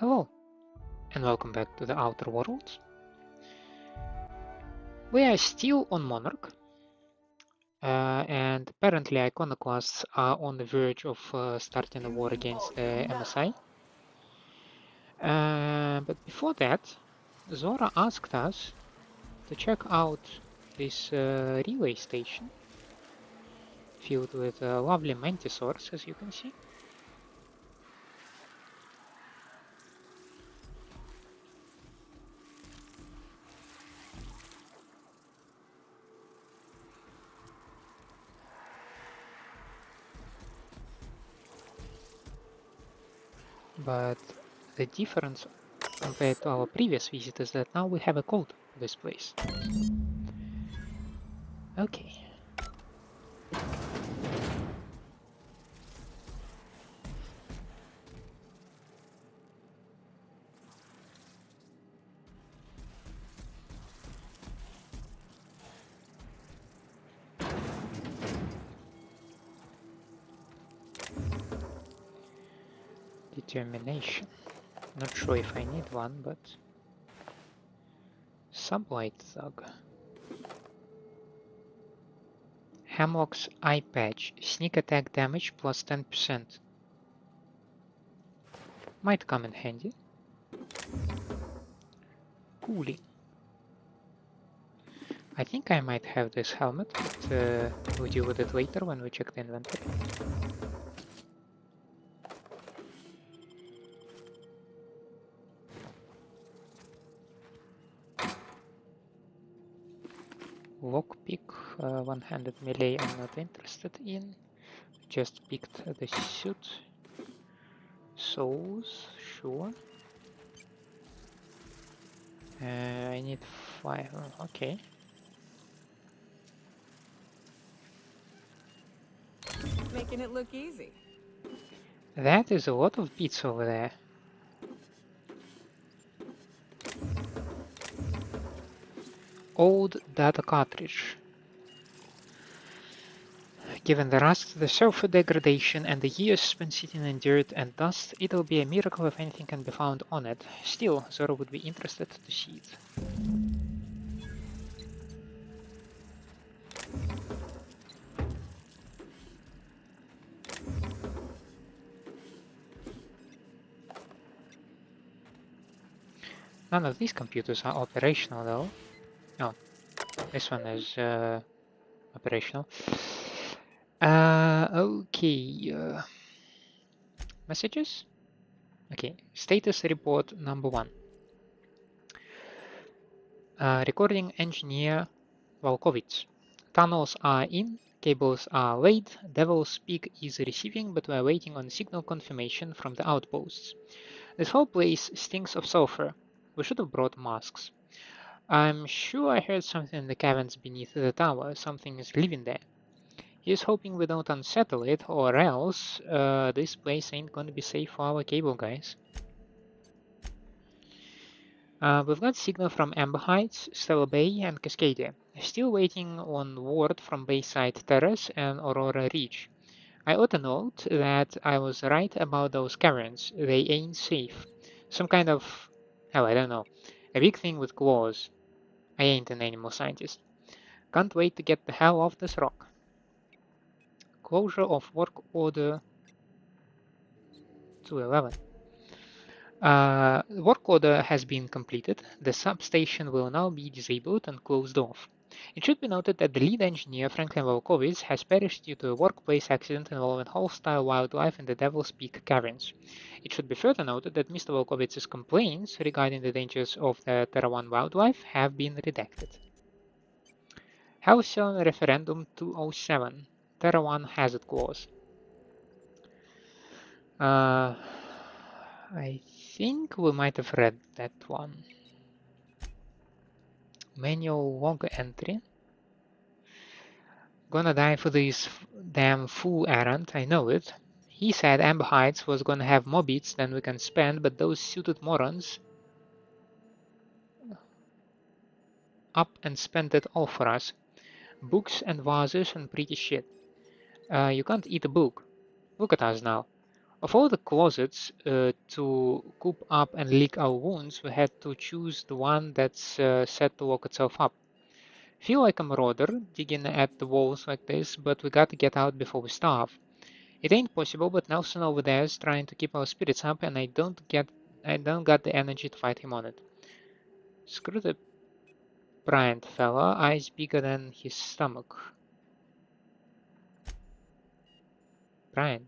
Hello, and welcome back to the Outer Worlds. We are still on Monarch, and apparently Iconoclasts are on the verge of starting a war against the MSI. But before that, Zora asked us to check out this relay station filled with lovely mantisaurs, as you can see. But the difference compared to our previous visit is that now we have a code for this place. Okay. Determination. Not sure if I need one, but Sublight Thug. Hemlock's Eye Patch. Sneak attack damage plus 10%. Might come in handy. Cooling. I think I might have this helmet, but we'll deal with it later when we check the inventory. Lockpick, one-handed melee I'm not interested in. Just picked the suit. Souls, sure. I need 5, okay. Making it look easy. That is a lot of bits over there. Old data cartridge. Given the rust, the sulfur degradation, and the years spent sitting in dirt and dust, it'll be a miracle if anything can be found on it. Still, Zora would be interested to see it. None of these computers are operational though. Oh, this one is operational. Okay. Messages? Okay, status report number 1. Recording engineer Volkovits. Tunnels are in, cables are laid, Devil's Peak is receiving, but we are waiting on signal confirmation from the outposts. This whole place stinks of sulfur. We should have brought masks. I'm sure I heard something in the caverns beneath the tower. Something is living there. Here's hoping we don't unsettle it, or else this place ain't gonna be safe for our cable guys. We've got signal from Amber Heights, Stella Bay, and Cascadia. Still waiting on word from Bayside Terrace and Aurora Reach. I ought to note that I was right about those caverns. They ain't safe. Some kind of, hell, I don't know, a big thing with claws. I ain't an animal scientist. Can't wait to get the hell off this rock. Closure of work order 211. Work order has been completed. The substation will now be disabled and closed off. It should be noted that the lead engineer, Franklin Volkovitz, has perished due to a workplace accident involving hostile wildlife in the Devil's Peak caverns. It should be further noted that Mr. Volkovitz's complaints regarding the dangers of the Terra 1 wildlife have been redacted. Halcyon Referendum 207. Terra 1 Hazard Clause. I think we might have read that one. Manual log entry. Gonna die for this damn fool errand, I know it. He said Amber Heights was gonna have more bits than we can spend, but those suited morons up and spent it all for us. Books and vases and pretty shit. You can't eat a book. Look at us now. Of all the closets to coop up and lick our wounds, we had to choose the one that's set to lock itself up. Feel like a marauder digging at the walls like this, but we gotta get out before we starve. It ain't possible, but Nelson over there is trying to keep our spirits up, and I don't got the energy to fight him on it. Screw the Bryant fella, eyes bigger than his stomach. Bryant?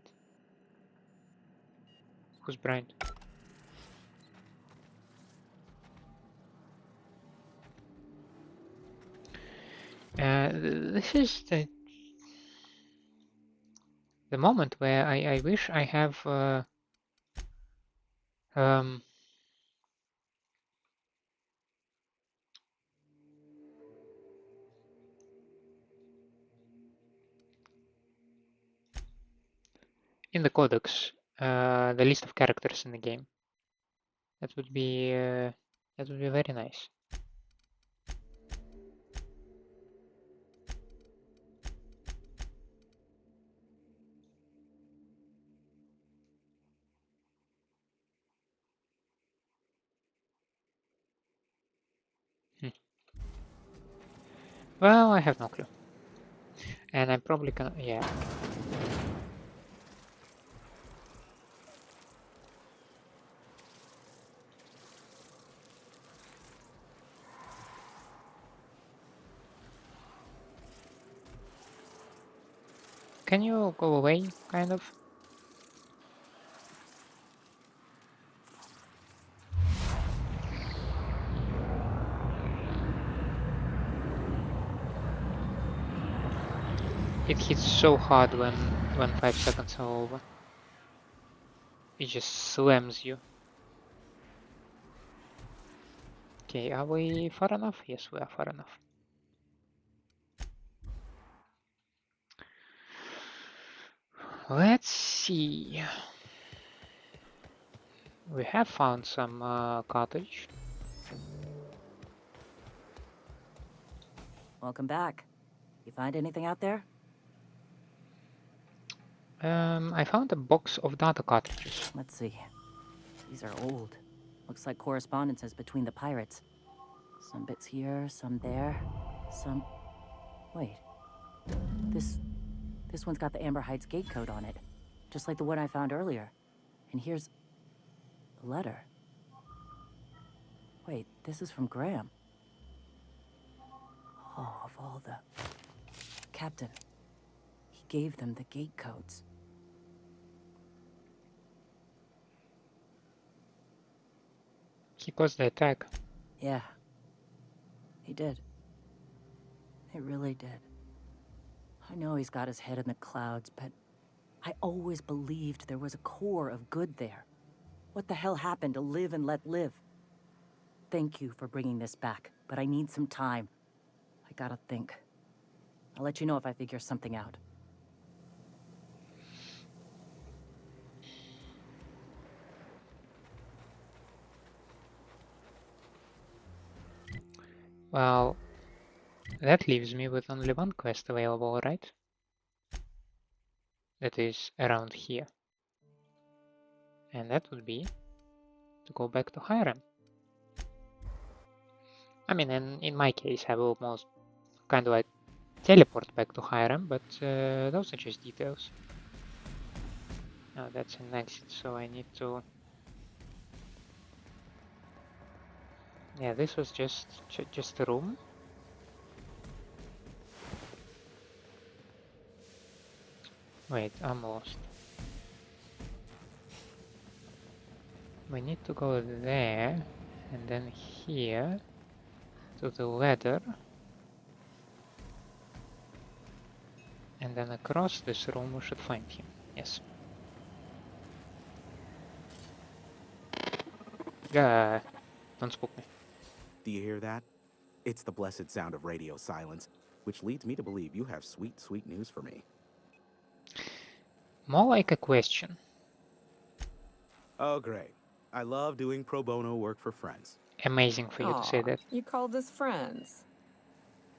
Who's Bryant? This is the moment where I wish I have um, in the codex the list of characters in the game. That would be very nice. Well, I have no clue. And I'm probably gonna, yeah. Can you go away, kind of? It hits so hard when 5 seconds are over. It just slams you. Okay, are we far enough? Yes, we are far enough. Let's see. We have found some cartridge. Welcome back. You find anything out there? I found a box of data cartridges. Let's see. These are old. Looks like correspondences between the pirates. Some bits here, some there, some... Wait. This one's got the Amber Heights gate code on it. Just like the one I found earlier. And here's... a letter. Wait, this is from Graham. Oh, of all the... Captain. He gave them the gate codes. He caused the attack. Yeah. He did. He really did. I know he's got his head in the clouds, but I always believed there was a core of good there. What the hell happened to live and let live? Thank you for bringing this back, but I need some time. I gotta think. I'll let you know if I figure something out. Well, that leaves me with only one quest available, right? That is around here. And that would be to go back to Hiram. I mean, in my case, I will most kind of like teleport back to Hiram, but those are just details. Now that's an exit, so I need to... Yeah, this was just a room. Wait, I'm lost. We need to go there, and then here, to the ladder, and then across this room we should find him. Yes. Don't spook me. Do you hear that? It's the blessed sound of radio silence, which leads me to believe you have sweet, sweet news for me. More like a question. Oh, great. I love doing pro bono work for friends. Amazing for you to say that. You called us friends.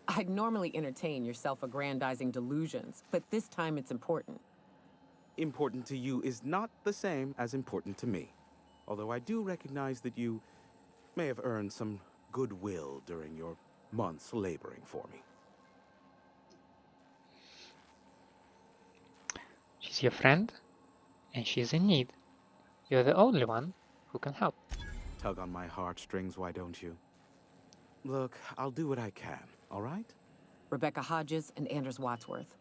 I'd normally entertain your self-aggrandizing delusions, but this time it's important. important to you is not the same as important to me. Although I do recognize that you may have earned some goodwill during your months laboring for me. She's your friend, and she's in need. You're the only one who can help. Tug on my heartstrings, why don't you? Look, I'll do what I can, all right? Rebecca Hodges and Anders Wadsworth.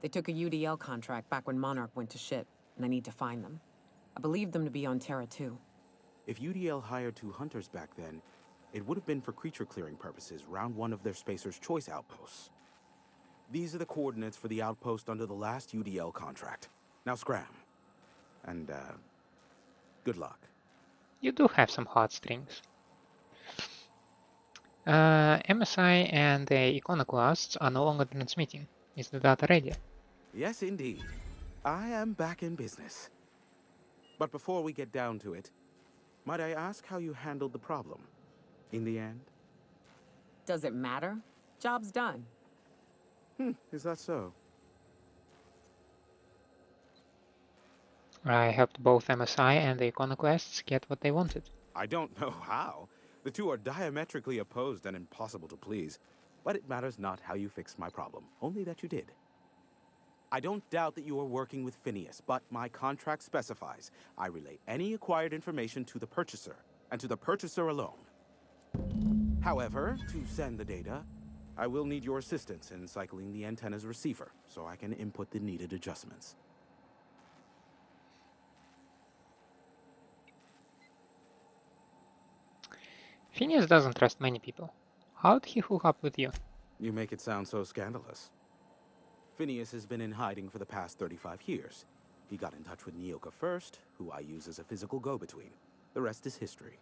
They took a UDL contract back when Monarch went to shit, and I need to find them. I believe them to be on Terra too. If UDL hired 2 hunters back then, it would have been for creature clearing purposes, round 1 of their Spacer's Choice outposts. These are the coordinates for the outpost under the last UDL contract. Now scram. And, good luck. You do have some heartstrings. MSI and the Iconoclasts are no longer transmitting. Is the data ready? Yes, indeed. I am back in business. But before we get down to it, might I ask how you handled the problem? In the end? Does it matter? Job's done. Is that so? I helped both MSI and the Iconoclasts get what they wanted. I don't know how. The two are diametrically opposed and impossible to please. But it matters not how you fixed my problem, only that you did. I don't doubt that you are working with Phineas, but my contract specifies I relay any acquired information to the purchaser, and to the purchaser alone. However, to send the data, I will need your assistance in cycling the antenna's receiver, so I can input the needed adjustments. Phineas doesn't trust many people. How'd he hook up with you? You make it sound so scandalous. Phineas has been in hiding for the past 35 years. He got in touch with Nyoka first, who I use as a physical go-between. The rest is history.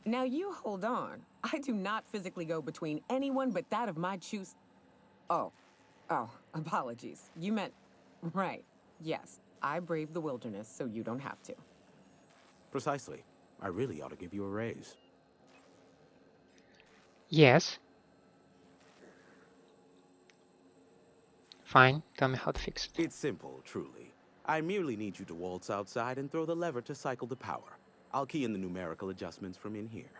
Now you hold on. I do not physically go between anyone but that of my choose. Oh, apologies. You meant, right. Yes, I braved the wilderness, so you don't have to. Precisely. I really ought to give you a raise. Yes. Fine, tell me how to fix it. It's simple, truly. I merely need you to waltz outside and throw the lever to cycle the power. I'll key in the numerical adjustments from in here.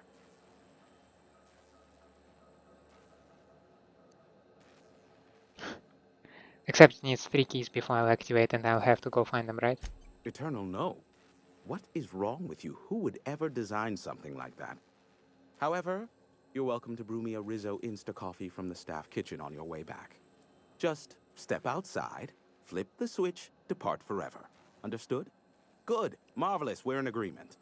Except it needs 3 keys before I'll activate and I'll have to go find them, right? Eternal, no. What is wrong with you? Who would ever design something like that? However, you're welcome to brew me a Rizzo Insta-Coffee from the staff kitchen on your way back. Just step outside, flip the switch, depart forever. Understood? Good. Marvelous. We're in agreement.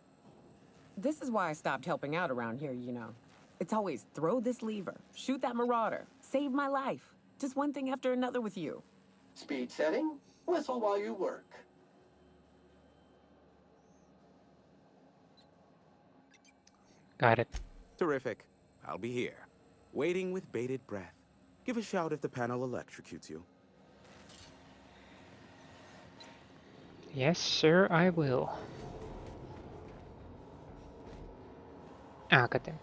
This is why I stopped helping out around here, you know. It's always throw this lever, shoot that marauder, save my life. Just one thing after another with you. Speed setting, whistle while you work. Got it. Terrific. I'll be here, waiting with bated breath. Give a shout if the panel electrocutes you. Yes, sir, I will. Got it.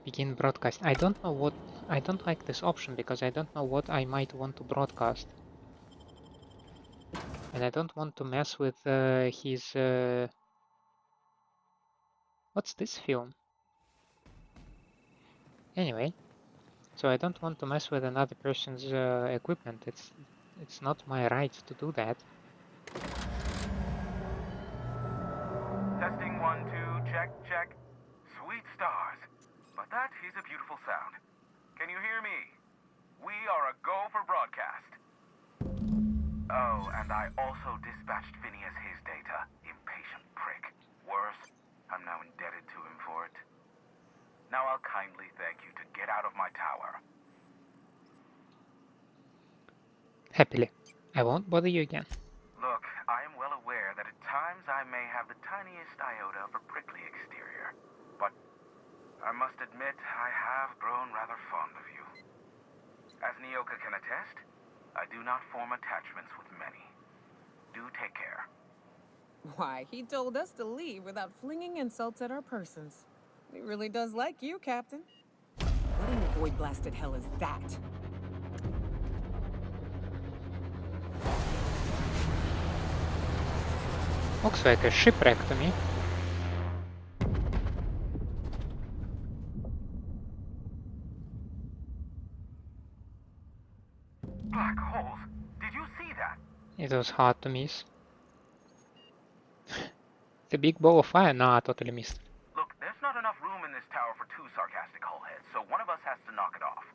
Begin broadcast. I don't know what... I don't like this option because I don't know what I might want to broadcast. And I don't want to mess with his... What's this film? Anyway, so I don't want to mess with another person's equipment. It's not my right to do that. Testing 1, 2, check, check. Sweet stars. But that is a beautiful sound. Can you hear me? We are a go for broadcast. Oh, and I also dispatched Phineas his data. Impatient prick. Worse, I'm now indebted to him for it. Now I'll kindly thank you to get out of my tower. Happily. I won't bother you again. Look, I am well aware that at times I may have the tiniest iota of a prickly exterior, but I must admit I have grown rather fond of you. As Nyoka can attest, I do not form attachments with many. Do take care. Why, he told us to leave without flinging insults at our persons. He really does like you, Captain. What in the void-blasted hell is that? Looks like a shipwreck to me. Black holes. Did you see that? It was hard to miss. The big ball of fire? Nah, I totally missed. Look, there's not enough room in this tower for two sarcastic hullheads, so one of us has to knock it off.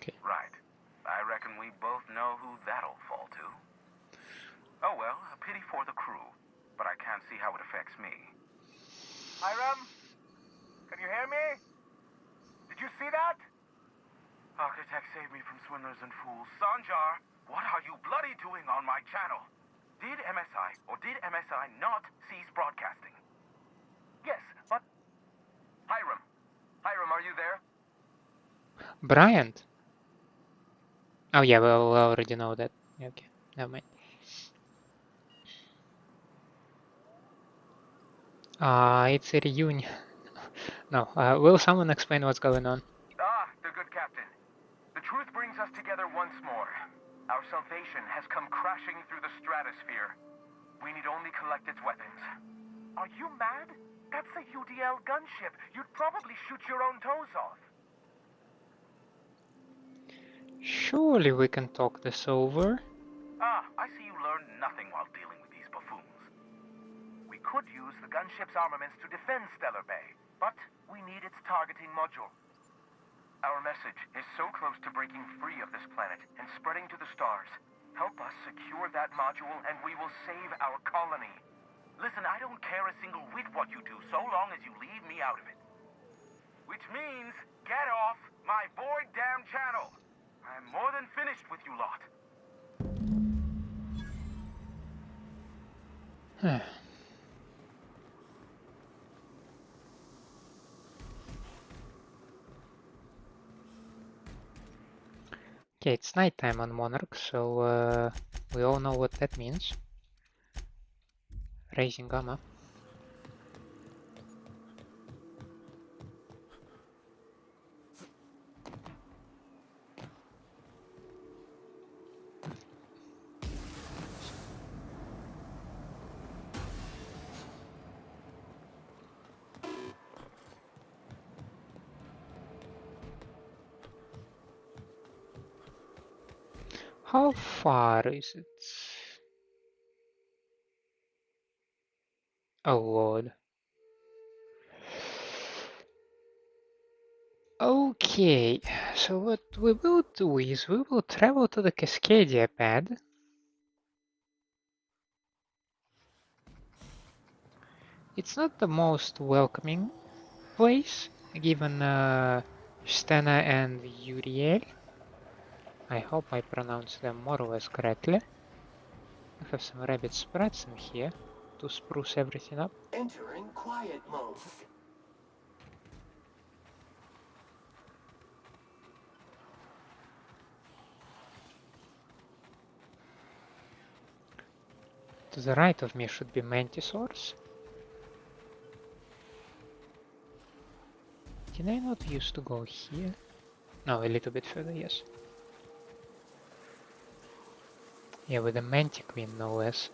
Okay. Right. I reckon we both know who that'll fall to. Oh well, a pity for the crew, but I can't see how it affects me. Hiram? Can you hear me? Did you see that? Architect saved me from swindlers and fools. Sanjar, what are you bloody doing on my channel? Did MSI or did MSI not cease broadcasting? Yes, but... Hiram. Hiram, are you there? Bryant? Oh yeah, well, we already know that. Okay, never mind. It's a reunion. No, will someone explain what's going on? Ah, the good captain. The truth brings us together once more. Our salvation has come crashing through the stratosphere. We need only collect its weapons. Are you mad? That's a UDL gunship. You'd probably shoot your own toes off. Surely we can talk this over. Ah, I see you learned nothing while dealing with these buffoons. We could use the gunship's armaments to defend Stellar Bay, but we need its targeting module. Our message is so close to breaking free of this planet and spreading to the stars. Help us secure that module and we will save our colony. Listen, I don't care a single whit what you do so long as you leave me out of it. Which means, get off my void damn channel. I'm more than finished with you lot. Okay, it's nighttime on Monarch, so we all know what that means. Raising gamma. How far is it? Oh lord. Okay, so what we will do is we will travel to the Cascadia pad. It's not the most welcoming place, given Stena and Uriel. I hope I pronounced them more or less correctly. I have some rabbit spreads in here to spruce everything up. Entering quiet mode. To the right of me should be mantisaurs. Did I not used to go here? No, a little bit further, yes. Yeah, with the mantiqueen no less.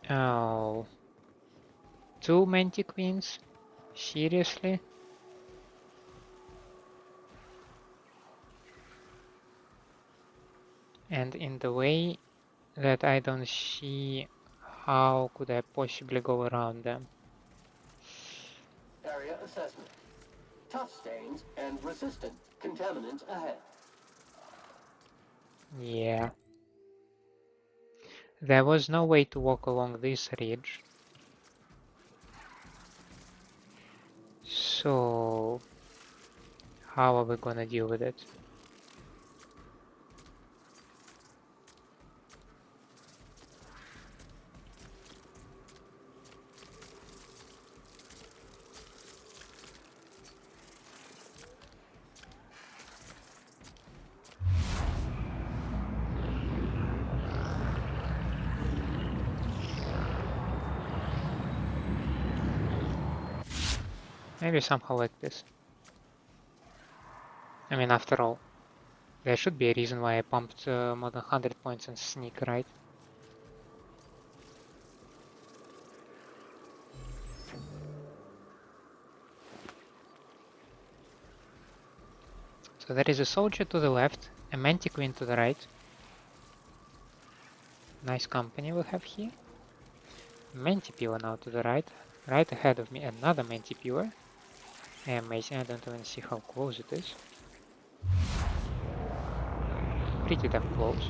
Oh. 2 mantiqueens? Seriously? And in the way that I don't see how could I possibly go around them. Area assessment. Tough stains and resistant contaminant ahead. Yeah. There was no way to walk along this ridge. So how are we gonna deal with it? Maybe somehow like this. I mean, after all, there should be a reason why I pumped more than 100 points on sneak, right? So there is a soldier to the left, a mantiqueen to the right. Nice company we have here. Mantipeor now to the right. Right ahead of me, another mantipeor. Amazing, I don't even see how close it is. Pretty damn close.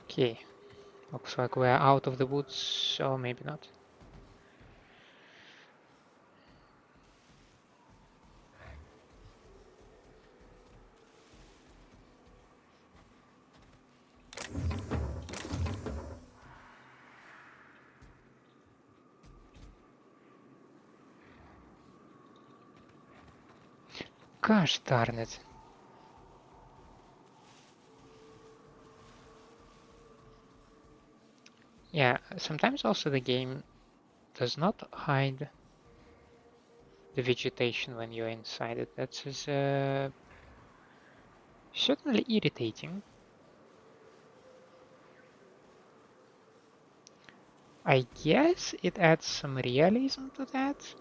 Okay, looks like we're out of the woods, or maybe not. Gosh darn it. Yeah, sometimes also the game does not hide the vegetation when you're inside it. That's certainly irritating. I guess it adds some realism to that.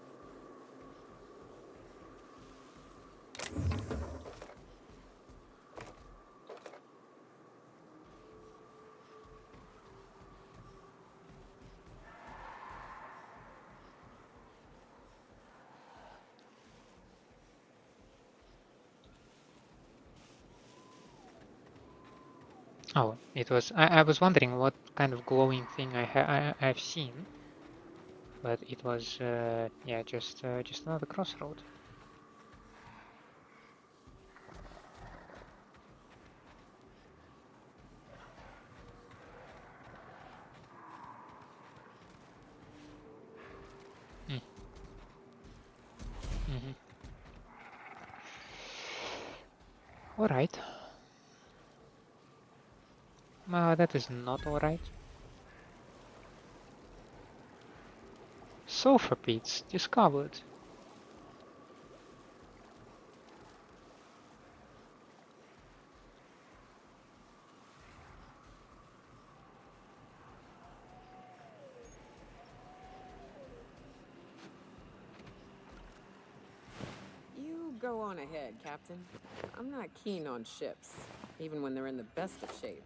Oh, it was. I was wondering what kind of glowing thing I've seen, but it was yeah, just another crossroad. Mm. Mm-hmm. All right. That is not all right. Sulfur pits discovered. You go on ahead, Captain. I'm not keen on ships, even when they're in the best of shape.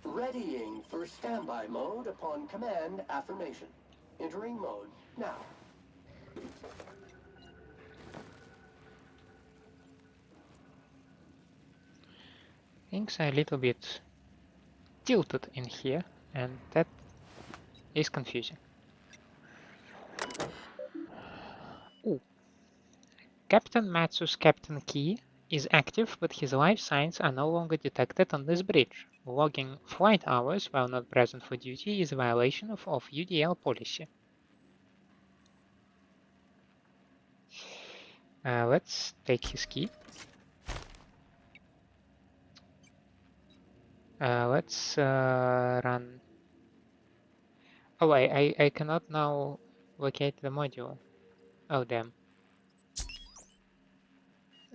Readying for standby mode upon command affirmation. Entering mode now. Things are a little bit tilted in here, and that is confusing. Ooh. Captain Matsu's captain key is active, but his life signs are no longer detected on this bridge. Logging flight hours while not present for duty is a violation of UDL policy. Let's take his key. Let's run. Oh, I cannot now locate the module. Oh, damn.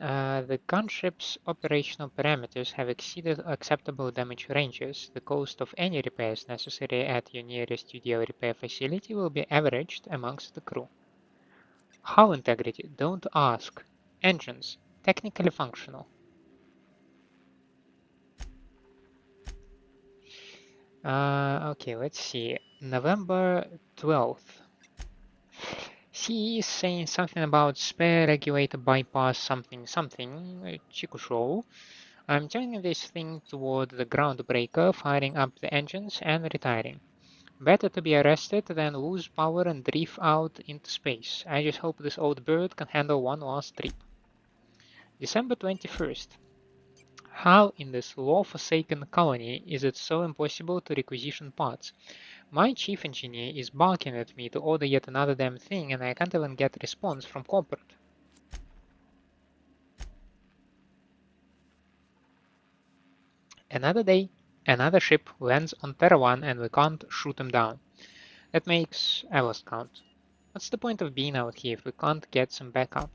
The gunship's operational parameters have exceeded acceptable damage ranges. The cost of any repairs necessary at your nearest UDL repair facility will be averaged amongst the crew. Hull integrity, don't ask. Engines, technically functional. Okay, let's see. November 12th. She is saying something about spare regulator bypass something something, Chikusho. I'm turning this thing toward the groundbreaker, firing up the engines and retiring. Better to be arrested than lose power and drift out into space. I just hope this old bird can handle one last trip. December 21st. How in this law-forsaken colony is it so impossible to requisition parts? My chief engineer is barking at me to order yet another damn thing, and I can't even get a response from corporate. Another day, another ship lands on Terra 1 and we can't shoot them down. That makes I lost count. What's the point of being out here if we can't get some backup?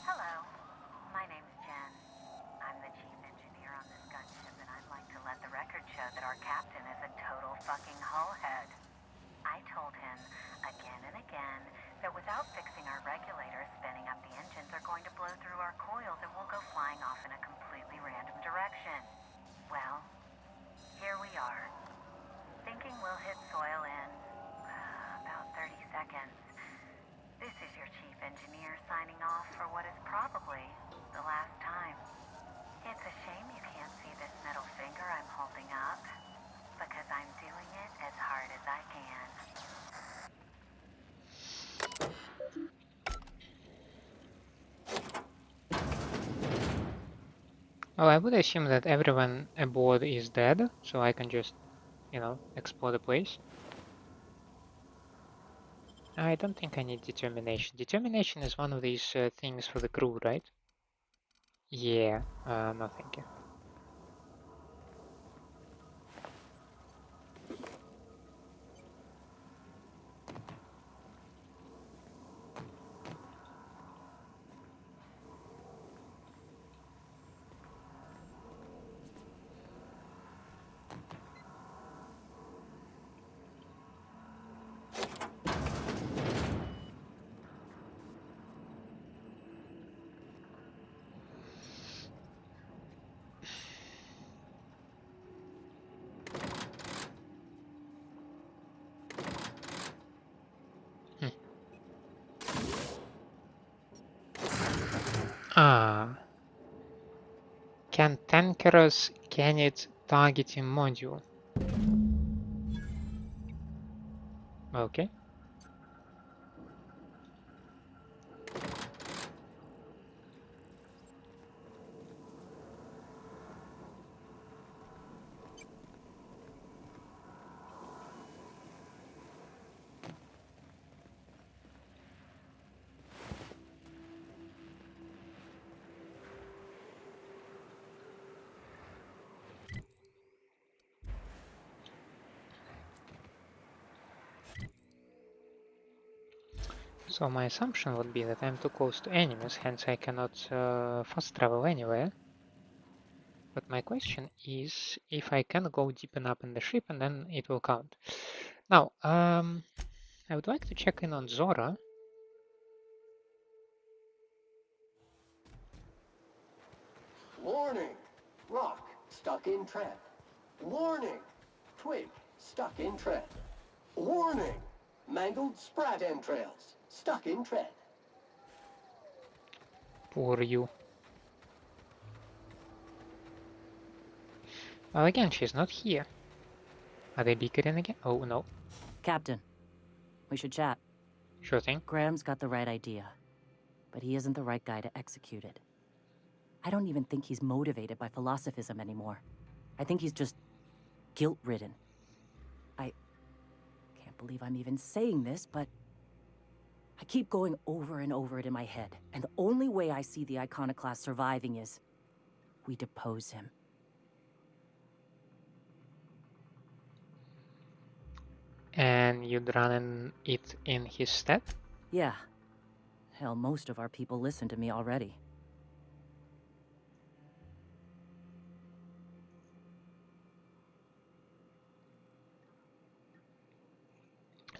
Hello, my name's Jen. I'm the chief engineer on this gunship, and I'd like to let the record show that our captain is a total fucking hullhead. I told him again and again that without fixing our regulators, spinning up the engines are going to blow through our coils and we'll go flying off in a completely random direction. Well, here we are, thinking we'll hit soil in about 30 seconds. This is your chief engineer signing off for what is probably the last time. It's a shame you can't see this middle finger I'm holding up, because I'm doing it as hard as I can. Well, I would assume that everyone aboard is dead, so I can just, explore the place. I don't think I need determination. Determination is one of these things for the crew, right? Yeah, no thank you. Cantankerous Canid targeting module. Okay. So my assumption would be that I'm too close to enemies, hence I cannot fast travel anywhere. But my question is if I can go deep enough in the ship and then it will count. Now, I would like to check in on Zora. Warning! Rock stuck in tread. Warning! Twig stuck in tread. Warning! Mangled sprat entrails stuck in tread. Poor you. Well, again, she's not here. Are they bickering again? Oh, no. Captain, we should chat. Sure thing. Graham's got the right idea, but he isn't the right guy to execute it. I don't even think he's motivated by philosophism anymore. I think he's just guilt-ridden. I can't believe I'm even saying this, but I keep going over and over it in my head, and the only way I see the Iconoclast surviving is we depose him. And you'd run it in his stead? Yeah. Hell, most of our people listen to me already.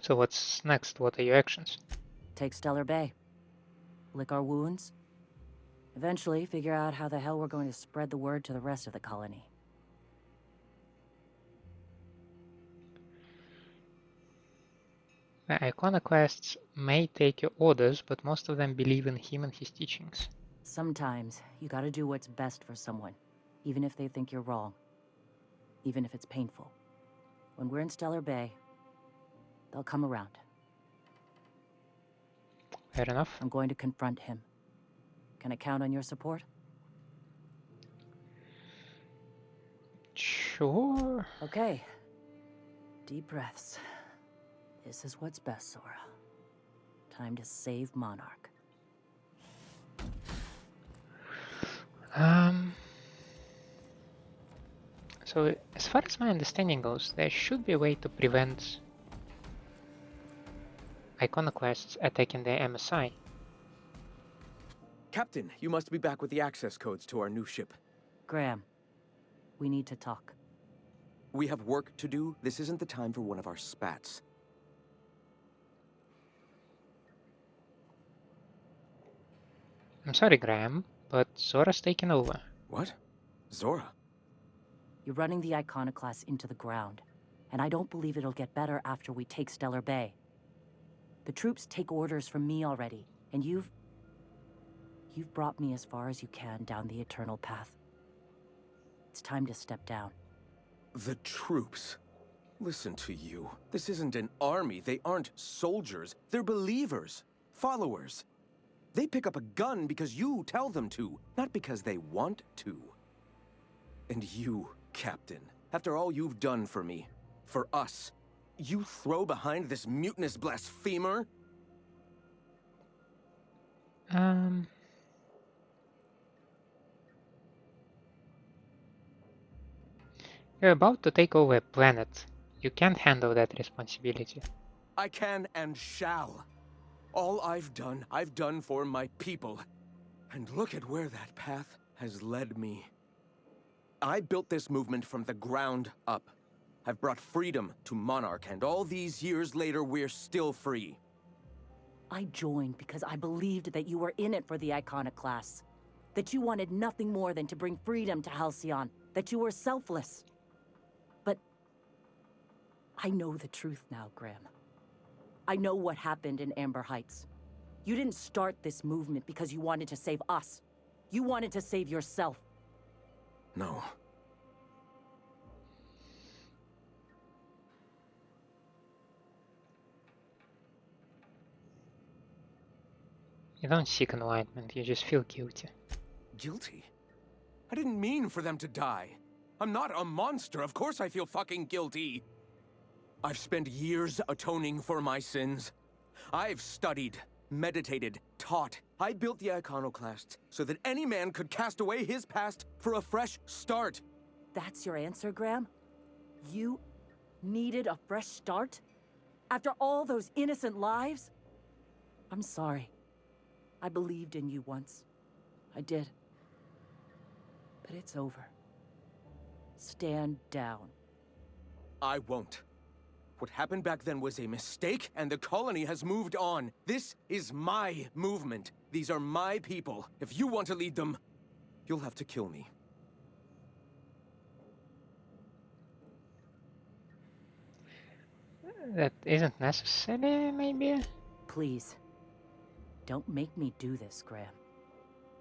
So what's next? What are your actions? Take Stellar Bay. Lick our wounds. Eventually, figure out how the hell we're going to spread the word to the rest of the colony. The Iconoclasts may take your orders, but most of them believe in him and his teachings. Sometimes, you gotta do what's best for someone, even if they think you're wrong. Even if it's painful. When we're in Stellar Bay, they'll come around. Fair enough. I'm going to confront him. Can I count on your support? Sure. Okay. Deep breaths. This is what's best, Zora. Time to save Monarch. So as far as my understanding goes, there should be a way to prevent Iconoclasts attacking the MSI. Captain, you must be back with the access codes to our new ship. Graham, we need to talk. We have work to do. This isn't the time for one of our spats. I'm sorry, Graham, but Zora's taken over. What? Zora? You're running the Iconoclasts into the ground, and I don't believe it'll get better after we take Stellar Bay. The troops take orders from me already, and you've brought me as far as you can down the Eternal Path. It's time to step down. The troops? Listen to you. This isn't an army. They aren't soldiers. They're believers. Followers. They pick up a gun because you tell them to, not because they want to. And you, Captain, after all you've done for me, for us, you throw behind this mutinous blasphemer? You're about to take over a planet. You can't handle that responsibility. I can and shall. All I've done for my people. And look at where that path has led me. I built this movement from the ground up. I've brought freedom to Monarch, and all these years later, we're still free. I joined because I believed that you were in it for the Iconoclasts. That you wanted nothing more than to bring freedom to Halcyon. That you were selfless. But I know the truth now, Graham. I know what happened in Amber Heights. You didn't start this movement because you wanted to save us. You wanted to save yourself. No. You don't seek enlightenment, you just feel guilty. Guilty? I didn't mean for them to die. I'm not a monster. Of course I feel fucking guilty. I've spent years atoning for my sins. I've studied, meditated, taught. I built the Iconoclasts so that any man could cast away his past for a fresh start. That's your answer, Graham? You needed a fresh start? After all those innocent lives? I'm sorry. I believed in you once. I did. But it's over. Stand down. I won't. What happened back then was a mistake, and the colony has moved on. This is my movement. These are my people. If you want to lead them, you'll have to kill me. That isn't necessary, maybe? Please. Don't make me do this, Graham.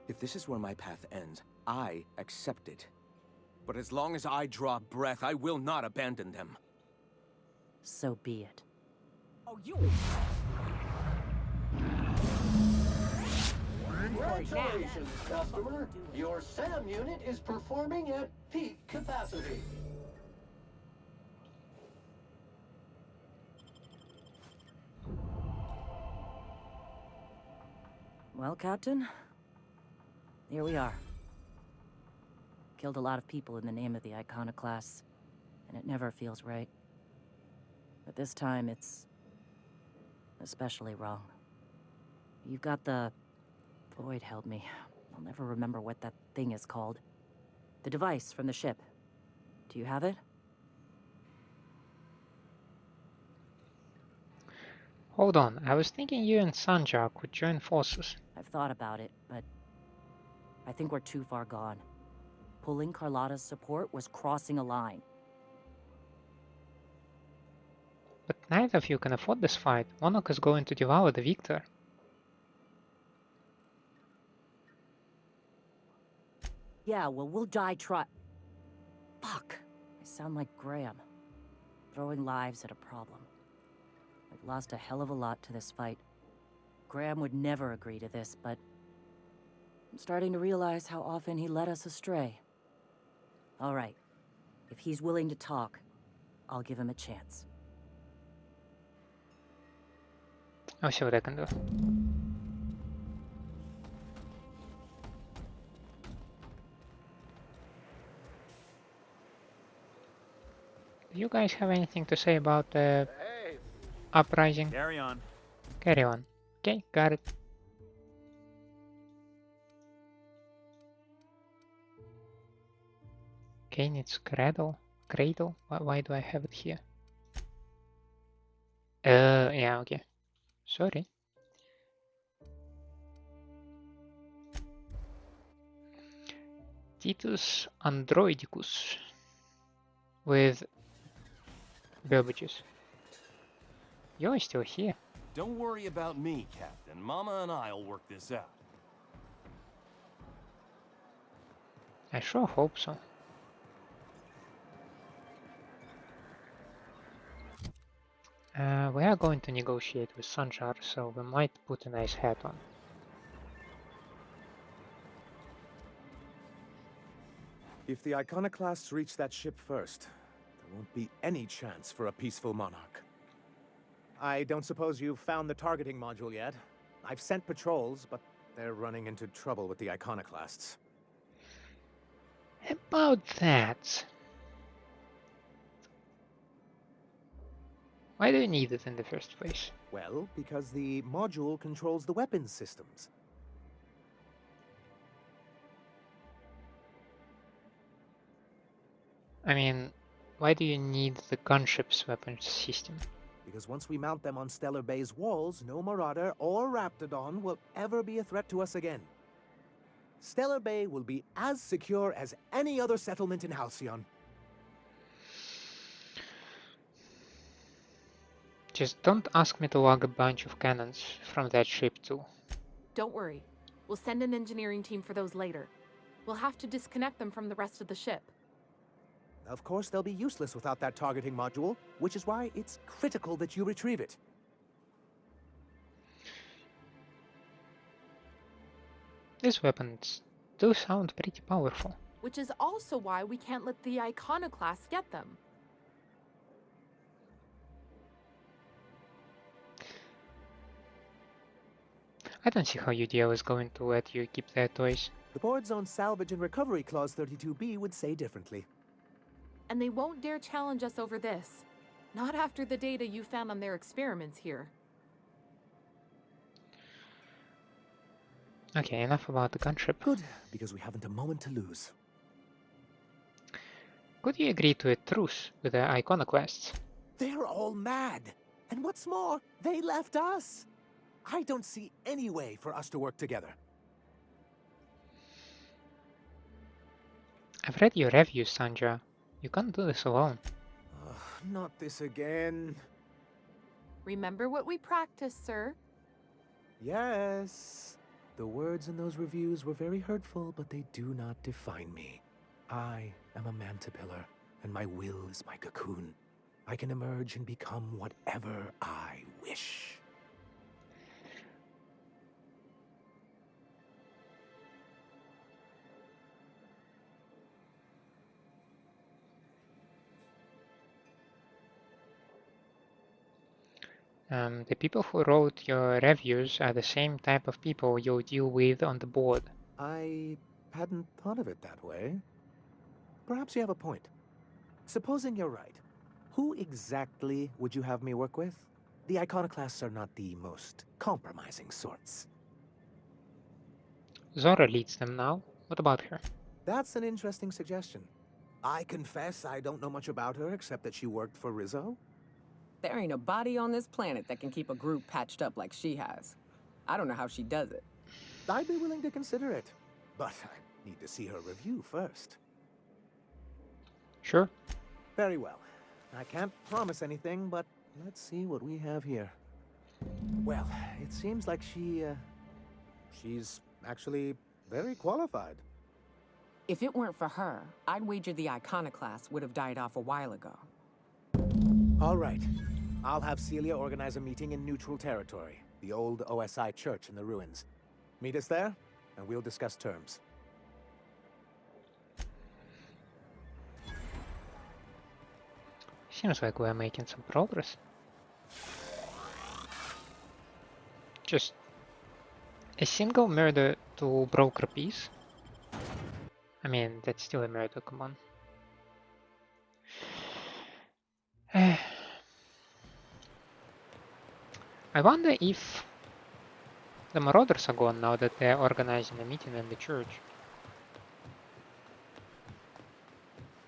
If this is where my path ends, I accept it. But as long as I draw breath, I will not abandon them. So be it. Oh, you... Congratulations, customer. Your SAM unit is performing at peak capacity. Well, Captain, here we are. Killed a lot of people in the name of the Iconoclasts, and it never feels right. But this time, it's especially wrong. You've got the... Void held me. I'll never remember what that thing is called. The device from the ship. Do you have it? Hold on, I was thinking you and Sanjar could join forces. I've thought about it, but I think we're too far gone. Pulling Carlotta's support was crossing a line. But neither of you can afford this fight. Monarch is going to devour the victor. Yeah, well, we'll die Fuck. I sound like Graham. Throwing lives at a problem. I've lost a hell of a lot to this fight. Graham would never agree to this, but I'm starting to realize how often he led us astray. All right. If he's willing to talk, I'll give him a chance. I'll see what I can do. Do you guys have anything to say about the uprising? Carry on. Carry on. Okay, got it. Okay, it's cradle. Cradle? Why do I have it here? Yeah, okay. Sorry. Titus Androidicus with Burbages. You're still here. Don't worry about me, Captain. Mama and I'll work this out. I sure hope so. We are going to negotiate with Sanjar, so we might put a nice hat on. If the Iconoclasts reach that ship first, there won't be any chance for a peaceful monarch. I don't suppose you've found the targeting module yet? I've sent patrols, but they're running into trouble with the Iconoclasts. About that... Why do you need it in the first place? Well, because the module controls the weapons systems. I mean, why do you need the gunship's weapons system? Because once we mount them on Stellar Bay's walls, no Marauder or Raptidon will ever be a threat to us again. Stellar Bay will be as secure as any other settlement in Halcyon. Just don't ask me to log a bunch of cannons from that ship too. Don't worry. We'll send an engineering team for those later. We'll have to disconnect them from the rest of the ship. Of course, they'll be useless without that targeting module, which is why it's critical that you retrieve it. These weapons do sound pretty powerful. Which is also why we can't let the Iconoclasts get them. I don't see how UDL is going to let you keep their toys. The board's own Salvage and Recovery Clause 32B would say differently. And they won't dare challenge us over this. Not after the data you found on their experiments here. Okay, enough about the gunship. Good, because we haven't a moment to lose. Could you agree to a truce with the Iconoclasts? They're all mad. And what's more, they left us. I don't see any way for us to work together. I've read your reviews, Sanjar. You can't do this alone. Not this again. Remember what we practiced, sir? Yes. The words in those reviews were very hurtful, but they do not define me. I am a mantipillar, and my will is my cocoon. I can emerge and become whatever I wish. The people who wrote your reviews are the same type of people you'll deal with on the board. I hadn't thought of it that way. Perhaps you have a point. Supposing you're right, who exactly would you have me work with? The Iconoclasts are not the most compromising sorts. Zora leads them now. What about her? That's an interesting suggestion. I confess I don't know much about her except that she worked for Rizzo. There ain't a body on this planet that can keep a group patched up like she has. I don't know how she does it. I'd be willing to consider it, but I need to see her review first. Sure. Very well. I can't promise anything, but let's see what we have here. Well, it seems like she's actually very qualified. If it weren't for her, I'd wager the Iconoclasts would have died off a while ago. All right. I'll have Celia organize a meeting in neutral territory, the old OSI church in the ruins. Meet us there, and we'll discuss terms. Seems like we're making some progress. Just a single murder to broker piece. I mean, that's still a murder, come on. I wonder if the Marauders are gone now that they're organizing a meeting in the church.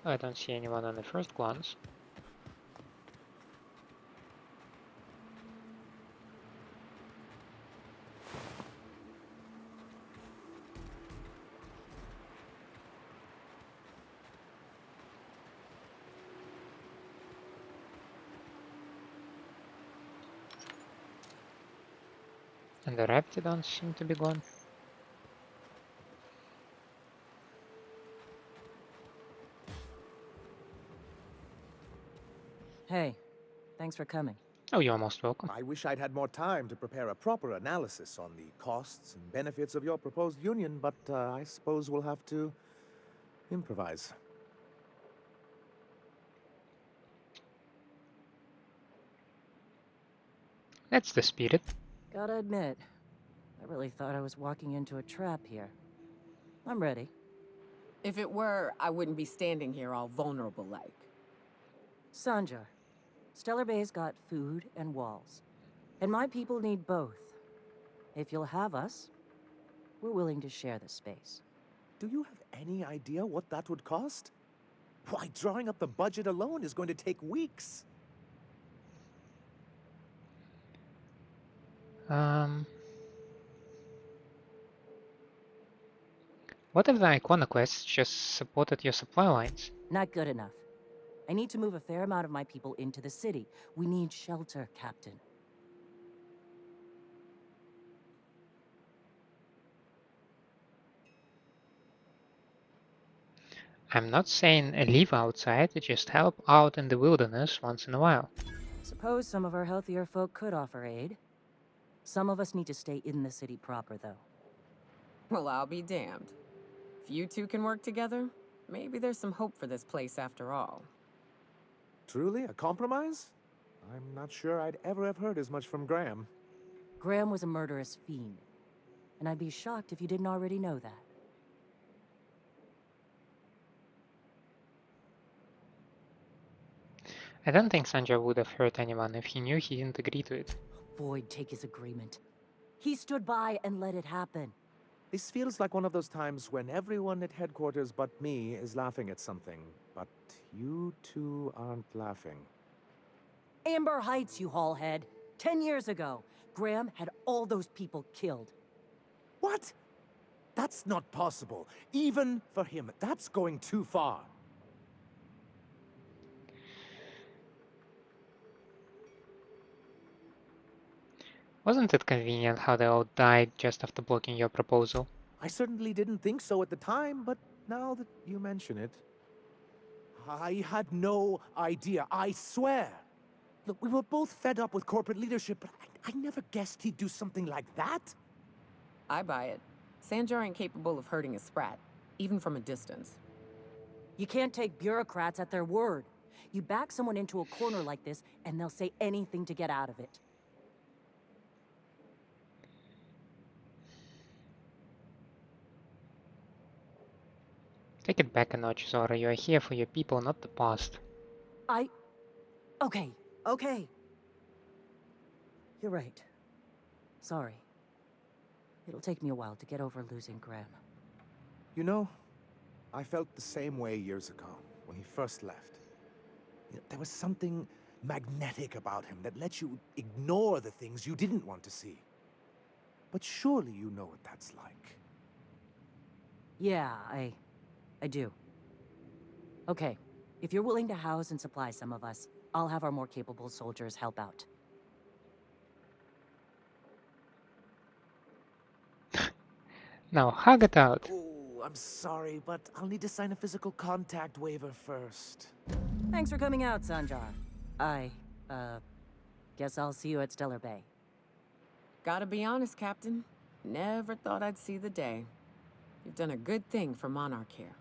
I don't see anyone on the first glance. And the Raptidons seem to be gone. Hey, thanks for coming. Oh, you're most welcome. I wish I'd had more time to prepare a proper analysis on the costs and benefits of your proposed union, but I suppose we'll have to improvise. That's the spirit. Gotta admit, I really thought I was walking into a trap here. I'm ready. If it were, I wouldn't be standing here all vulnerable like. Sanjar, Stellar Bay's got food and walls. And my people need both. If you'll have us, we're willing to share the space. Do you have any idea what that would cost? Why, drawing up the budget alone is going to take weeks. What if the Iconoclasts just supported your supply lines? Not good enough. I need to move a fair amount of my people into the city. We need shelter, Captain. I'm not saying leave outside, just help out in the wilderness once in a while. Suppose some of our healthier folk could offer aid. Some of us need to stay in the city proper, though. Well, I'll be damned. If you two can work together, maybe there's some hope for this place after all. Truly, a compromise? I'm not sure I'd ever have heard as much from Graham. Graham was a murderous fiend. And I'd be shocked if you didn't already know that. I don't think Sanjar would have hurt anyone if he knew he didn't agree to it. Void take his agreement. He stood by and let it happen. This feels like one of those times when everyone at headquarters but me is laughing at something, but you two aren't laughing. Amber Heights, you haulhead. 10 years ago, Graham had all those people killed. What? That's not possible. Even for him, that's going too far. Wasn't it convenient how they all died just after blocking your proposal? I certainly didn't think so at the time, but now that you mention it... I had no idea, I swear. Look, we were both fed up with corporate leadership, but I never guessed he'd do something like that. I buy it. Sanjar ain't capable of hurting a sprat, even from a distance. You can't take bureaucrats at their word. You back someone into a corner like this, and they'll say anything to get out of it. Take it back a notch, Zora. You are here for your people, not the past. Okay. You're right. Sorry. It'll take me a while to get over losing Graham. You know, I felt the same way years ago, when he first left. There was something magnetic about him that let you ignore the things you didn't want to see. But surely you know what that's like. Yeah, I do. Okay, if you're willing to house and supply some of us, I'll have our more capable soldiers help out. Now, hug it out. Oh, I'm sorry, but I'll need to sign a physical contact waiver first. Thanks for coming out, Sanjar. Guess I'll see you at Stellar Bay. Gotta be honest, Captain. Never thought I'd see the day. You've done a good thing for Monarch here.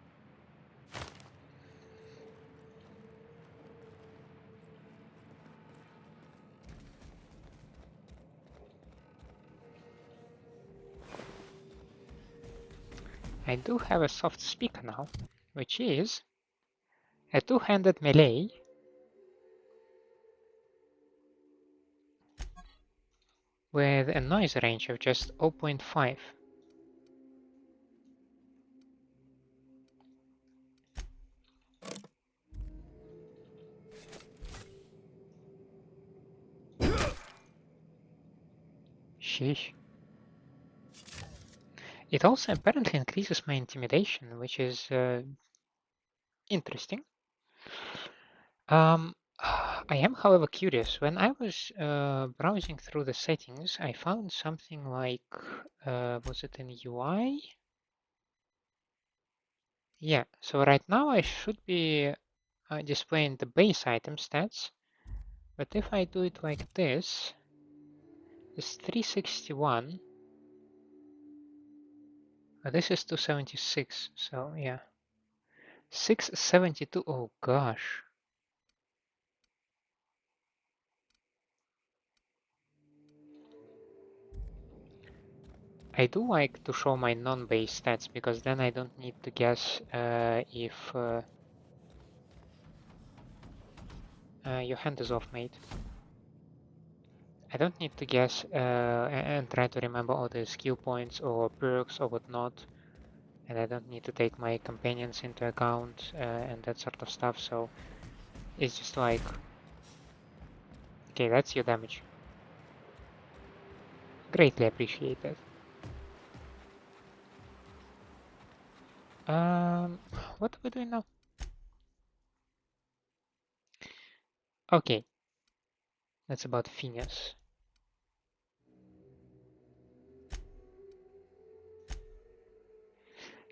I do have a soft speaker now, which is a two-handed melee with a noise range of just 0.5. Sheesh. It also apparently increases my intimidation, which is interesting. I am, however, curious. When I was browsing through the settings, I found something like, was it in UI? Yeah, so right now I should be displaying the base item stats, but if I do it like this, it's 361. This is 276, so yeah. 672, oh gosh. I do like to show my non-base stats because then I don't need to guess if your hand is off, mate. I don't need to guess and try to remember all the skill points or perks or whatnot. And I don't need to take my companions into account and that sort of stuff. So it's just like, okay, that's your damage. Greatly appreciate that. What are we doing now? Okay, that's about Phineas.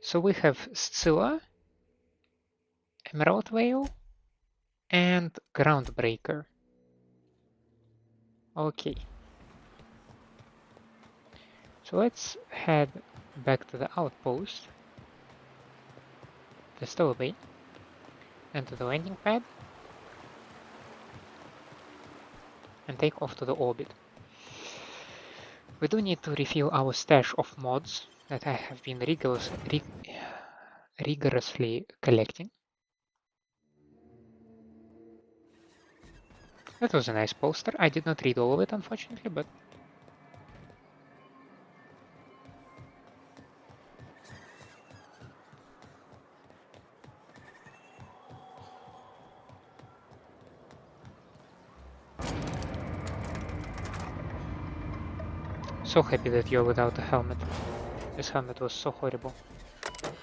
So we have Scylla, Emerald Veil, and Groundbreaker. Okay. So let's head back to the outpost, the stowaway, and to the landing pad, and take off to the orbit. We do need to refill our stash of mods that I have been rigorously collecting. That was a nice poster. I did not read all of it, unfortunately, but so happy that you're without a helmet. This helmet was so horrible.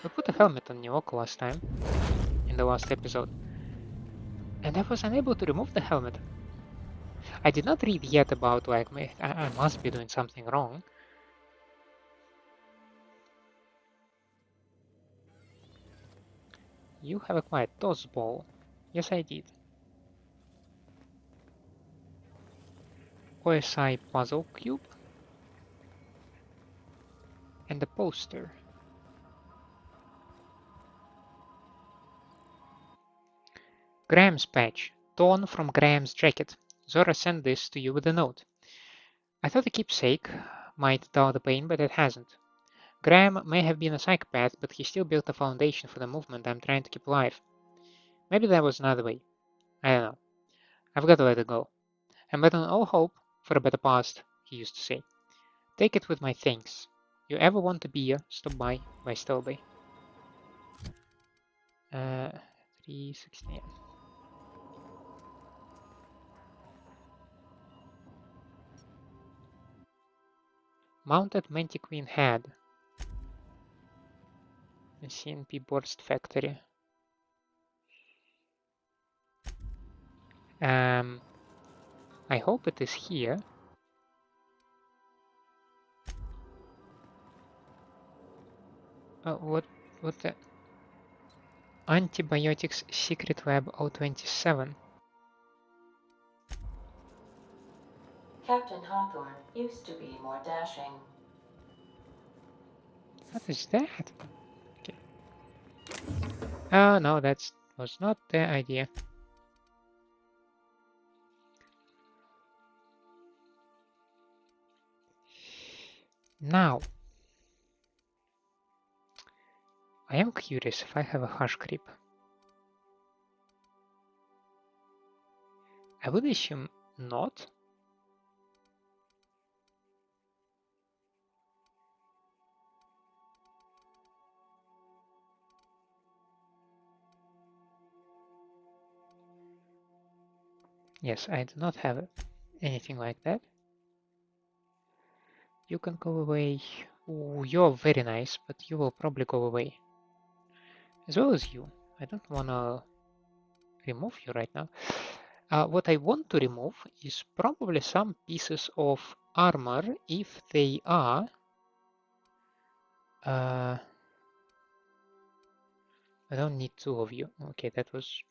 We put a helmet on Nyoko last time, in the last episode, and I was unable to remove the helmet. I did not read yet about, like, I must be doing something wrong. You have acquired Toss Ball. Yes, I did. OSI Puzzle Cube. And the poster. Graham's patch, torn from Graham's jacket. Zora sent this to you with a note. I thought a keepsake might dull the pain, but it hasn't. Graham may have been a psychopath, but he still built a foundation for the movement I'm trying to keep alive. Maybe there was another way. I don't know. I've got to let it go. I'm betting all hope for a better past, he used to say. Take it with my thanks. You ever want a beer, stop by Stowaway. 316. Mounted Mantiqueen head. CNP Burst Factory. I hope it is here. What the? Antibiotics Secret Lab 027. Captain Hawthorne used to be more dashing. What is that? Okay. Oh no, that was not the idea. Now, I am curious if I have a hush creep. I would assume not. Yes, I do not have anything like that. You can go away. Ooh, you're very nice, but you will probably go away. As well as you. I don't want to remove you right now. What I want to remove is probably some pieces of armor if they are I don't need two of you. Okay, that was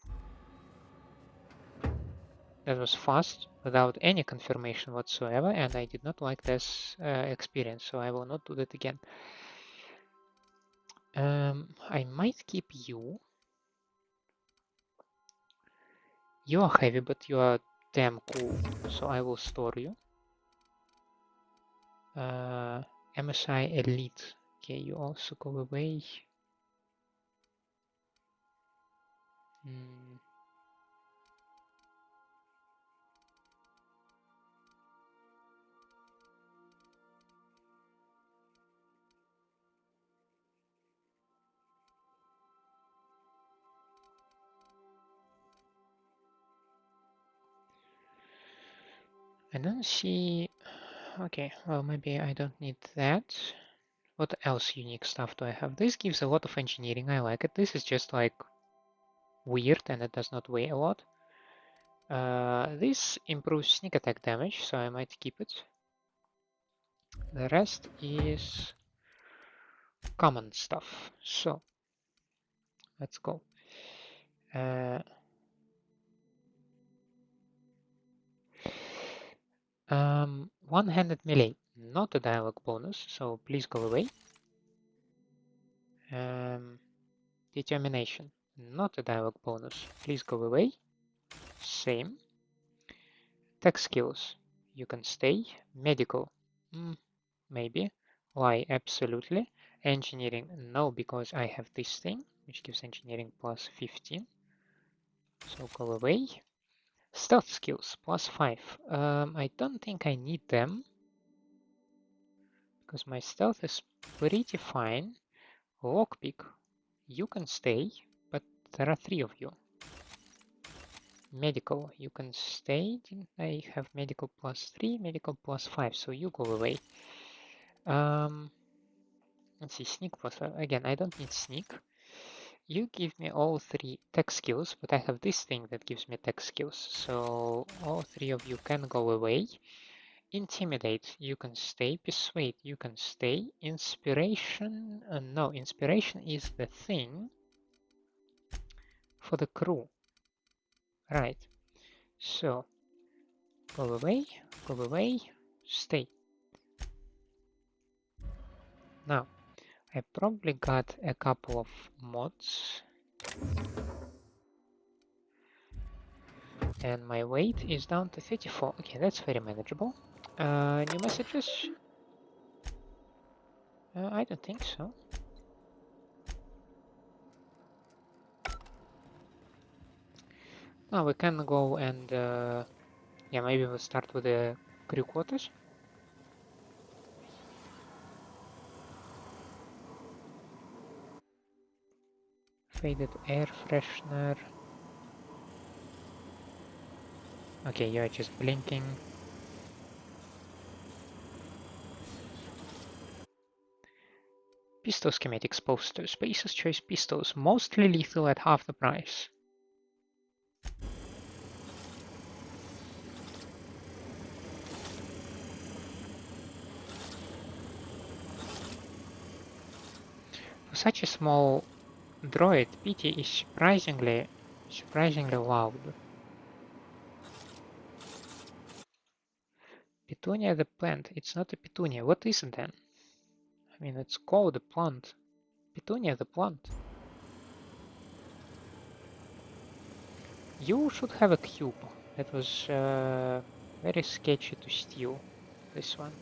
fast without any confirmation whatsoever, and I did not like this experience, so I will not do that again. I might keep you. You are heavy, but you are damn cool, so I will store you. MSI Elite. Okay, you also go away. I don't see... Okay, well, maybe I don't need that. What else unique stuff do I have? This gives a lot of engineering, I like it. This is just like weird and it does not weigh a lot. This improves sneak attack damage, so I might keep it. The rest is common stuff. So, let's go. One-handed melee, not a dialogue bonus, so please go away. Determination, not a dialogue bonus, please go away. Same. Tech skills, you can stay. Medical, maybe. Why? Absolutely. Engineering, no, because I have this thing, which gives engineering plus 15. So go away. Stealth skills, plus 5. I don't think I need them, because my stealth is pretty fine. Lockpick, you can stay, but there are 3 of you. Medical, you can stay. Didn't I have medical plus 3, medical plus 5, so you go away. Let's see, sneak plus 5. Again, I don't need sneak. You give me all 3 tech skills, but I have this thing that gives me tech skills, so all 3 of you can go away. Intimidate, you can stay. Persuade, you can stay. Inspiration, no, inspiration is the thing for the crew. Right, so go away, stay. Now, I probably got a couple of mods. And my weight is down to 34. Okay, that's very manageable. New messages? I don't think so. Now we can go and yeah, maybe we'll start with the crew quarters. Faded air freshener. Okay, you're just blinking. Pistol schematics posters. Spacer's choice pistols, mostly lethal at half the price. For such a small droid, PT is surprisingly loud. Petunia the plant. It's not a petunia. What is it then? I mean, it's called a plant. Petunia the plant. You should have a cube. That was very sketchy to steal. This one.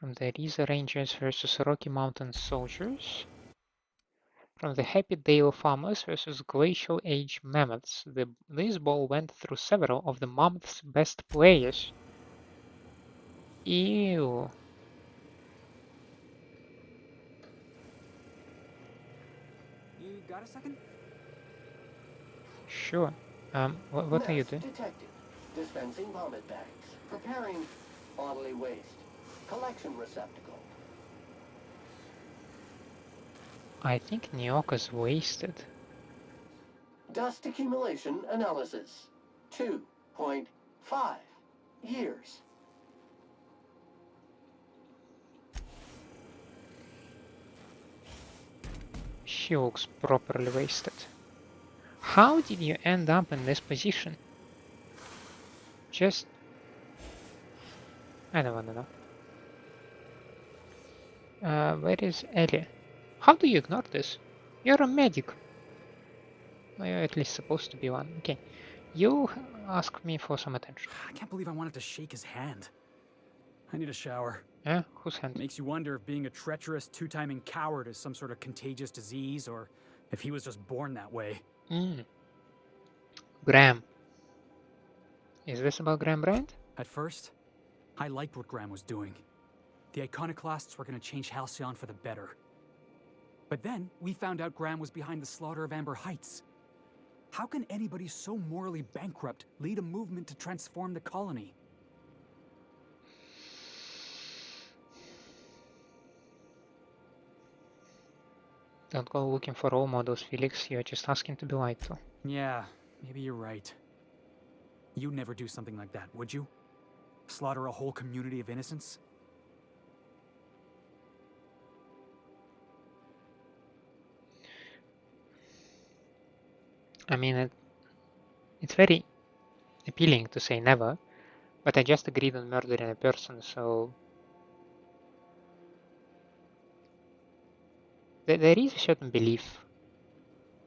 From the Riza Rangers versus Rocky Mountain Soldiers. From the Happy Dale Farmers versus Glacial Age Mammoths. This ball went through several of the Mammoths' best players. Ew. You got a second? Sure. What are you Nest doing? detected. Dispensing vomit bags. Preparing bodily waste. Collection receptacle. I think Nyoka's wasted. Dust accumulation analysis. 2.5 years. She looks properly wasted. How did you end up in this position? Just... I don't wanna know. Where is Ellie? How do you ignore this? You're a medic. Well, you're at least supposed to be one. Okay. You ask me for some attention. I can't believe I wanted to shake his hand. I need a shower. Yeah? Whose hand? Makes you wonder if being a treacherous, two-timing coward is some sort of contagious disease, or if he was just born that way. Graham. Is this about Graham Bryant? At first, I liked what Graham was doing. The Iconoclasts were going to change Halcyon for the better. But then, we found out Graham was behind the slaughter of Amber Heights. How can anybody so morally bankrupt lead a movement to transform the colony? Don't go looking for role models, Felix. You're just asking to be lied to. Yeah, maybe you're right. You'd never do something like that, would you? Slaughter a whole community of innocents? I mean, it's very appealing to say never, but I just agreed on murdering a person, so... There is a certain belief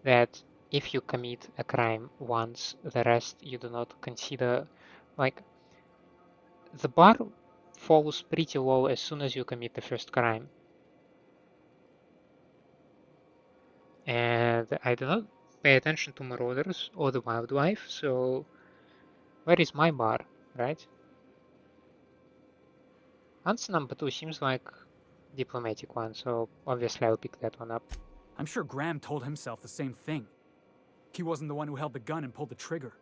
that if you commit a crime once, the rest you do not consider, like, the bar falls pretty low as soon as you commit the first crime. And I do not pay attention to marauders or the wildlife, so where is my bar, right? Answer number 2 seems like diplomatic one, so obviously I'll pick that one up. I'm sure Graham told himself the same thing. He wasn't the one who held the gun and pulled the trigger.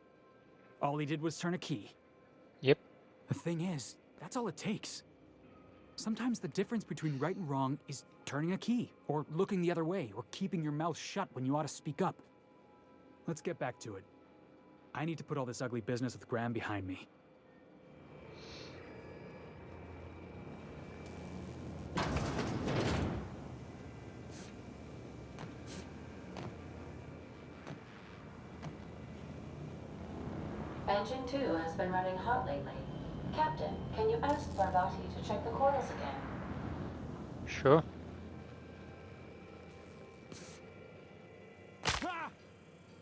All he did was turn a key. Yep. The thing is, that's all it takes. Sometimes the difference between right and wrong is turning a key, or looking the other way, or keeping your mouth shut when you ought to speak up. Let's get back to it. I need to put all this ugly business with Graham behind me. Engine 2 has been running hot lately. Captain, can you ask Barbati to check the coils again? Sure.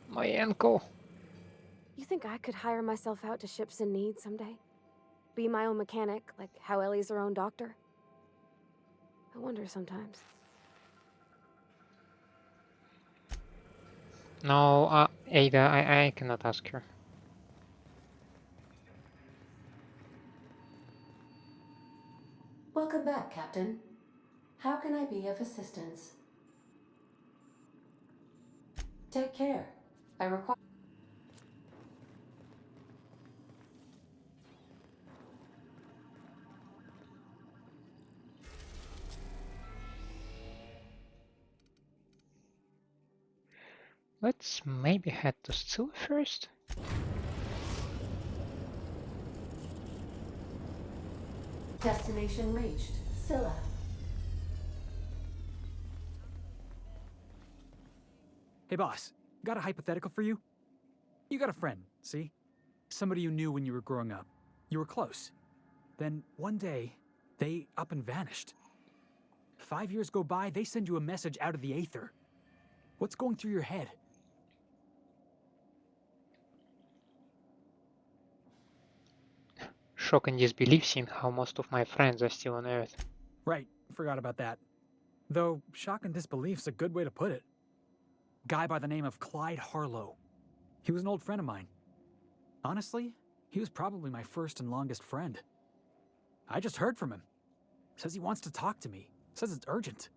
My ankle. You think I could hire myself out to ships in need someday? Be my own mechanic, like how Ellie's her own doctor? I wonder sometimes. No, Ada, I cannot ask her. Welcome back, Captain. How can I be of assistance? Take care. I require... Let's maybe head to Scylla first. Destination reached. Scylla. Hey boss, got a hypothetical for you? You got a friend, see? Somebody you knew when you were growing up. You were close. Then one day, they up and vanished. 5 years go by, they send you a message out of the aether. What's going through your head? Shock and disbelief seeing how most of my friends are still on Earth. Right, forgot about that. Though, shock and disbelief's a good way to put it. Guy by the name of Clyde Harlow. He was an old friend of mine. Honestly, he was probably my first and longest friend. I just heard from him. Says he wants to talk to me. Says it's urgent.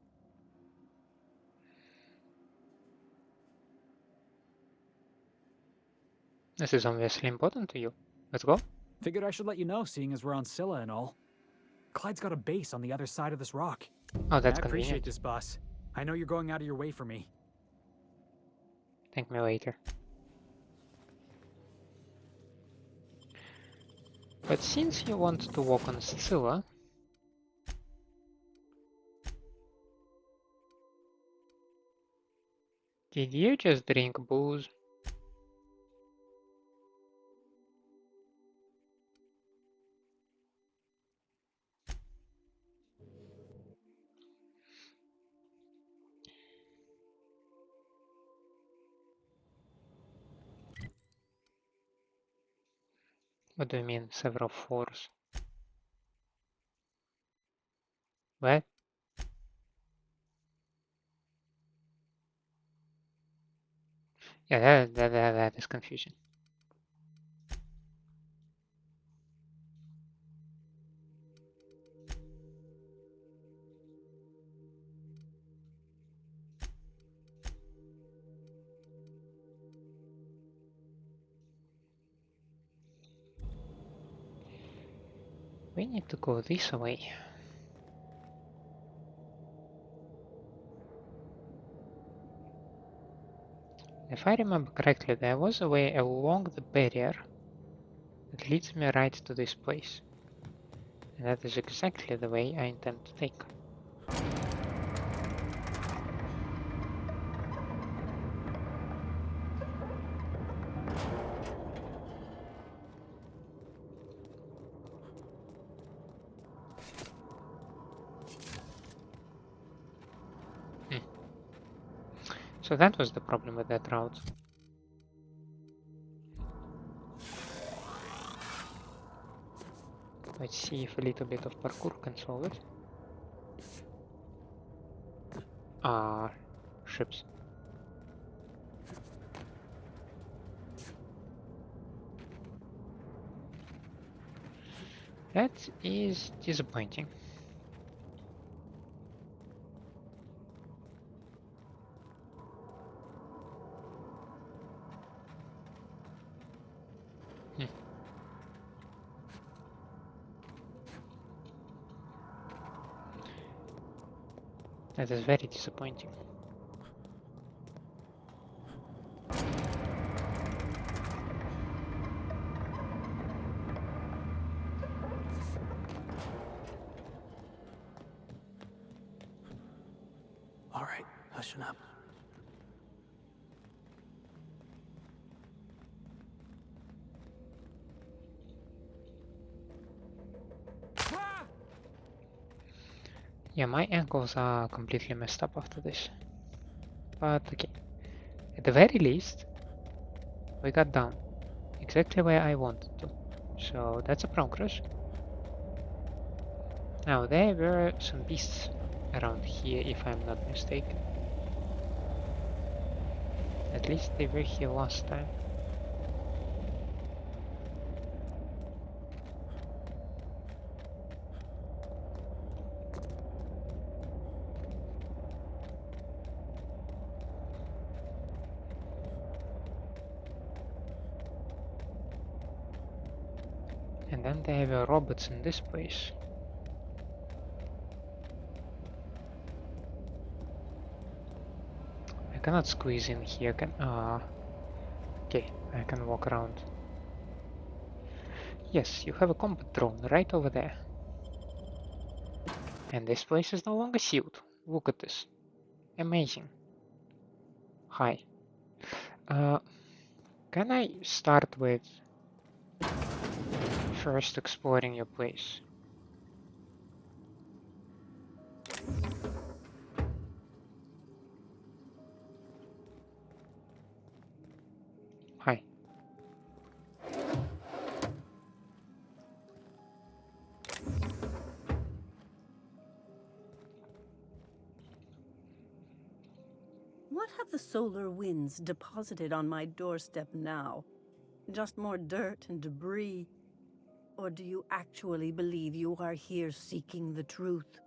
This is obviously important to you. Let's go. Figured I should let you know, seeing as we're on Scylla and all. Clyde's got a base on the other side of this rock. Oh, that's I appreciate convenient. this, boss. I know you're going out of your way for me. Thank me later. But since you want to walk on Scylla, did you just drink booze? What do you mean, several floors? What? Yeah, that is confusing. We need to go this way. If I remember correctly, there was a way along the barrier that leads me right to this place. And that is exactly the way I intend to take. So that was the problem with that route. Let's see if a little bit of parkour can solve it. Ships. That is disappointing. That is very disappointing. All right, hushing up. Yeah, my ankles are completely messed up after this. But okay, at the very least, we got down exactly where I wanted to. So that's a progress. Now there were some beasts around here, if I'm not mistaken. At least they were here last time. And then there were robots in this place. I cannot squeeze in here, okay, I can walk around. Yes, you have a combat drone right over there. And this place is no longer sealed. Look at this. Amazing. Hi. Can I start with first exploring your place? Hi. What have the solar winds deposited on my doorstep now? Just more dirt and debris? Or do you actually believe you are here seeking the truth?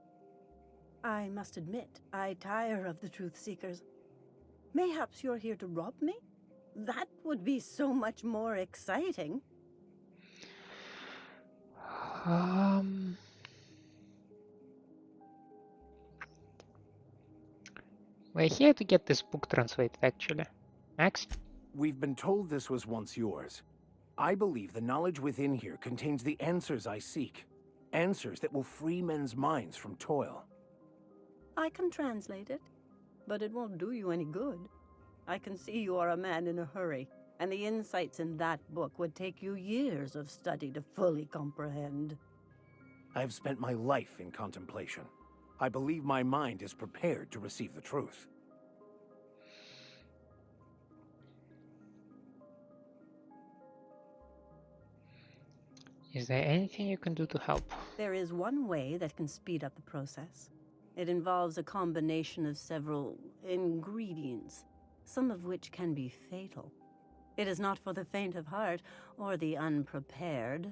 I must admit, I tire of the truth seekers. Mayhaps you're here to rob me? That would be so much more exciting. We're here to get this book translated, actually. Max? We've been told this was once yours. I believe the knowledge within here contains the answers I seek. Answers that will free men's minds from toil. I can translate it, but it won't do you any good. I can see you are a man in a hurry, and the insights in that book would take you years of study to fully comprehend. I've spent my life in contemplation. I believe my mind is prepared to receive the truth. Is there anything you can do to help? There is one way that can speed up the process. It involves a combination of several ingredients, some of which can be fatal. It is not for the faint of heart or the unprepared.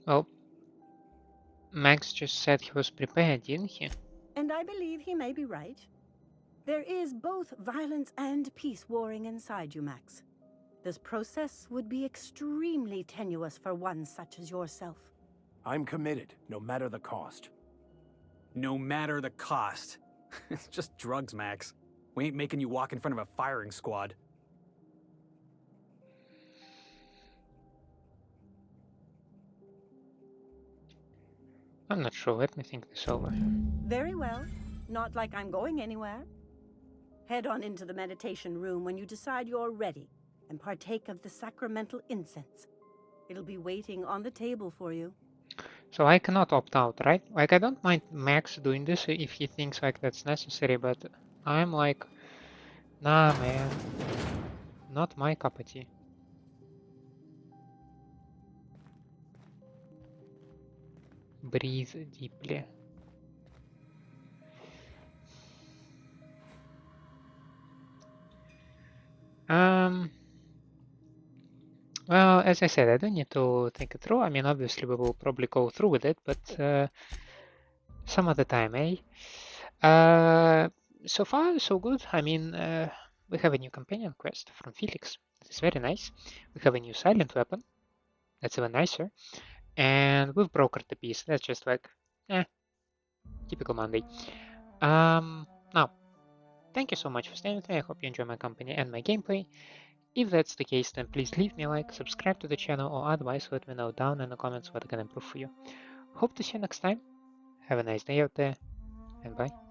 Well, Max just said he was prepared, didn't he? And I believe he may be right. There is both violence and peace warring inside you, Max. This process would be extremely tenuous for one such as yourself. I'm committed, no matter the cost. No matter the cost. It's just drugs, Max. We ain't making you walk in front of a firing squad. I'm not sure. Let me think this over. Very well. Not like I'm going anywhere. Head on into the meditation room when you decide you're ready, and partake of the sacramental incense. It'll be waiting on the table for you. So I cannot opt out, right? Like, I don't mind Max doing this if he thinks like that's necessary, but I'm like, nah, man. Not my cup of tea. Breathe deeply. Well, as I said, I don't need to think it through. I mean, obviously we will probably go through with it, but some other time, eh? So far, so good. I mean, we have a new companion quest from Felix. It's very nice. We have a new silent weapon. That's even nicer. And we've brokered the piece. That's just like, typical Monday. Now, thank you so much for staying with me. I hope you enjoy my company and my gameplay. If that's the case, then please leave me a like, subscribe to the channel, or otherwise let me know down in the comments what I can improve for you. Hope to see you next time. Have a nice day out there, and bye.